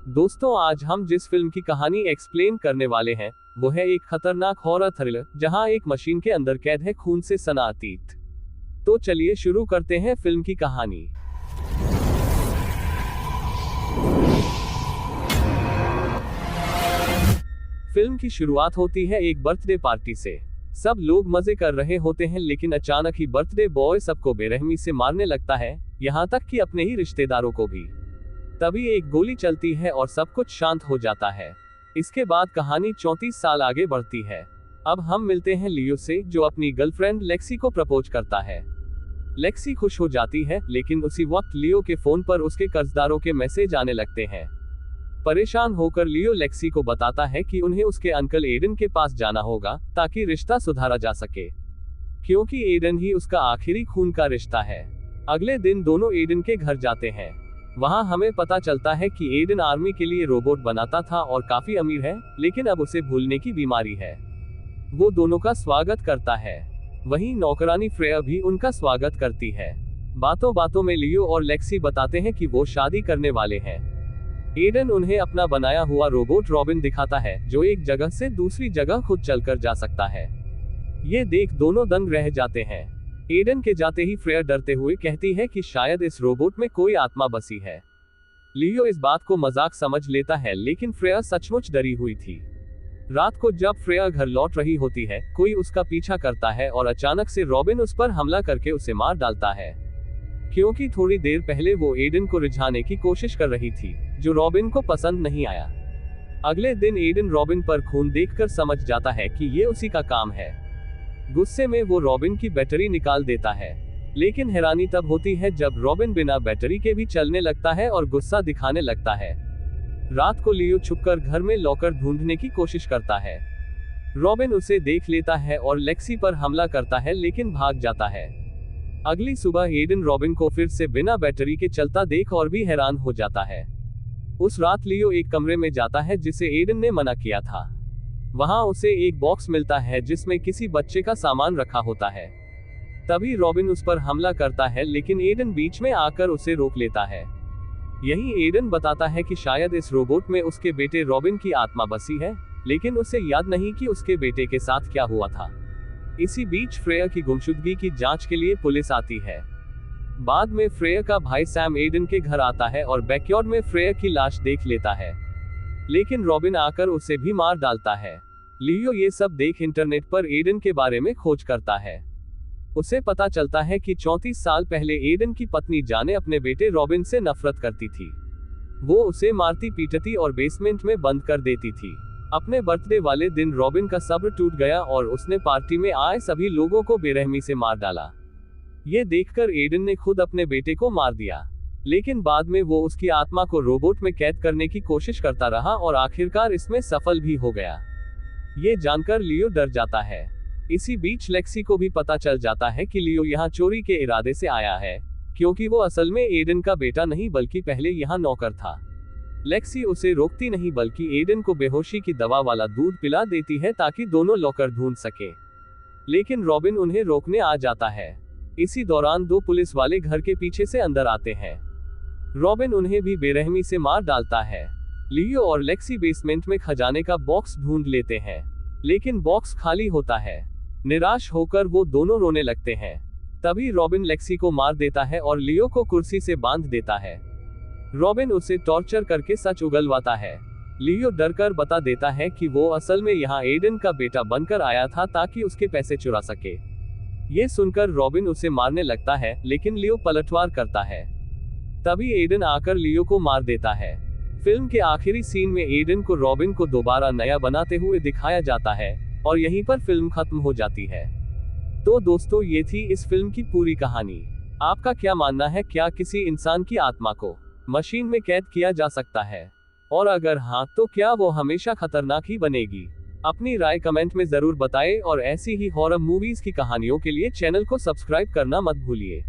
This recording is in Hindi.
दोस्तों, आज हम जिस फिल्म की कहानी एक्सप्लेन करने वाले हैं वो है एक खतरनाक हॉरर थ्रिलर जहां एक मशीन के अंदर कैद है खून से सना अतीत। तो चलिए शुरू करते हैं फिल्म की कहानी। फिल्म की शुरुआत होती है एक बर्थडे पार्टी से। सब लोग मजे कर रहे होते हैं, लेकिन अचानक ही बर्थडे बॉय सबको बेरहमी से मारने लगता है, यहाँ तक कि अपने ही रिश्तेदारों को भी। तभी एक गोली चलती है और सब कुछ शांत हो जाता है। इसके बाद कहानी 34 साल आगे बढ़ती है। अब हम मिलते हैं लियो से, जो अपनी गर्लफ्रेंड लेक्सी को प्रपोज करता है। लेक्सी खुश हो जाती है, लेकिन उसी वक्त लियो के फोन पर उसके कर्जदारों के मैसेज आने लगते हैं। परेशान होकर लियो लेक्सी को बताता है कि उन्हें उसके अंकल एडन के पास जाना होगा ताकि रिश्ता सुधारा जा सके, क्योंकि एडन ही उसका आखिरी खून का रिश्ता है। अगले दिन दोनों एडन के घर जाते हैं। वहां हमें पता चलता है कि एडन आर्मी के लिए रोबोट बनाता था और काफी अमीर है, लेकिन अब उसे भूलने की बीमारी है। वो दोनों का स्वागत करता है। वहीं नौकरानी फ्रेया भी उनका स्वागत करती है। बातों बातों में लियो और लेक्सी बताते हैं कि वो शादी करने वाले हैं। एडन उन्हें अपना बनाया हुआ रोबोट रॉबिन दिखाता है, जो एक जगह से दूसरी जगह खुद चलकर जा सकता है। ये देख दोनों दंग रह जाते हैं। एडन के जाते ही फ्रेया डरते हुए कहती है कि शायद इस रोबोट में कोई आत्मा बसी है। लियो इस बात को मजाक समझ लेता है, लेकिन फ्रेया सचमुच डरी हुई थी। रात को जब फ्रेया घर लौट रही होती है, कोई उसका पीछा करता है और अचानक से रॉबिन उस पर हमला करके उसे मार डालता है, क्योंकि थोड़ी देर पहले वो एडन को रिझाने की कोशिश कर रही थी, जो रॉबिन को पसंद नहीं आया। अगले दिन एडन रॉबिन पर खून देखकर समझ जाता है कि ये उसी का काम है। गुस्से में वो रॉबिन की बैटरी निकाल देता है, लेकिन हैरानी तब होती है जब रॉबिन बिना बैटरी के भी चलने लगता है और गुस्सा दिखाने लगता है। रात को लियो छुपकर घर में लॉकर ढूंढने की कोशिश करता है। रॉबिन उसे देख लेता है और लेक्सी पर हमला करता है, लेकिन भाग जाता है। अगली सुबह एडन रॉबिन को फिर से बिना बैटरी के चलता देख और भी हैरान हो जाता है। उस रात लियो एक कमरे में जाता है जिसे एडन ने मना किया था। वहां उसे एक बॉक्स मिलता है जिसमें किसी बच्चे का सामान रखा होता है। तभी रॉबिन उस पर हमला करता है, लेकिन एडन बीच में आकर उसे रोक लेता है। यही एडन बताता है कि शायद इस रोबोट में उसके बेटे रॉबिन की आत्मा बसी है, लेकिन उसे याद नहीं कि उसके बेटे के साथ क्या हुआ था। इसी बीच फ्रेया की गुमशुदगी की जांच के लिए पुलिस आती है। बाद में फ्रेया का भाई सैम एडन के घर आता है और बैकयार्ड में फ्रेया की लाश देख लेता है, लेकिन रॉबिन आकर उसे भी मार डालता है। लियो ये सब देख इंटरनेट पर एडन के बारे में खोज करता है। उसे पता चलता है कि 34 साल पहले एडन की पत्नी जाने अपने बेटे रॉबिन से नफरत करती थी। वो उसे मारती पीटती और बेसमेंट में बंद कर देती थी। अपने बर्थडे वाले दिन रॉबिन का सब्र टूट गया और उसने पार्टी में आए सभी लोगों को बेरहमी से मार डाला। ये देखकर एडन ने खुद अपने बेटे को मार दिया, लेकिन बाद में वो उसकी आत्मा को रोबोट में कैद करने की कोशिश करता रहा और आखिरकार इसमें सफल भी हो गया। ये जानकर लियो डर जाता है। इसी बीच लेक्सी को भी पता चल जाता है कि लियो यहाँ चोरी के इरादे से आया है, क्योंकि वो असल में एडन का बेटा नहीं बल्कि पहले यहाँ नौकर था। लेक्सी उसे रोकती नहीं बल्कि एडन को बेहोशी की दवा वाला दूध पिला देती है ताकि दोनों लॉकर ढूंढ सके, लेकिन रॉबिन उन्हें रोकने आ जाता है। इसी दौरान दो पुलिस वाले घर के पीछे से अंदर आते हैं। रॉबिन उन्हें भी बेरहमी से मार डालता है। लियो और लेक्सी बेसमेंट में खजाने का बॉक्स ढूंढ लेते हैं, लेकिन बॉक्स खाली होता है। निराश होकर वो दोनों रोने लगते हैं। तभी रॉबिन लेक्सी को मार देता है और लियो को कुर्सी से बांध देता है। रॉबिन उसे टॉर्चर करके सच उगलवाता है। लियो डरकर बता देता है कि वो असल में यहाँ एडन का बेटा बनकर आया था ताकि उसके पैसे चुरा सके। ये सुनकर रॉबिन उसे मारने लगता है, लेकिन लियो पलटवार करता है। तभी एडन आकर लियो को मार देता है। फिल्म के आखिरी सीन में एडन को रॉबिन को दोबारा नया बनाते हुए दिखाया जाता है और यहीं पर फिल्म खत्म हो जाती है। तो दोस्तों, ये थी इस फिल्म की पूरी कहानी। आपका क्या मानना है, क्या किसी इंसान की आत्मा को मशीन में कैद किया जा सकता है? और अगर हाँ, तो क्या वो हमेशा खतरनाक ही बनेगी? अपनी राय कमेंट में जरूर बताएं और ऐसी ही हॉरर मूवीज की कहानियों के लिए चैनल को सब्सक्राइब करना मत भूलिए।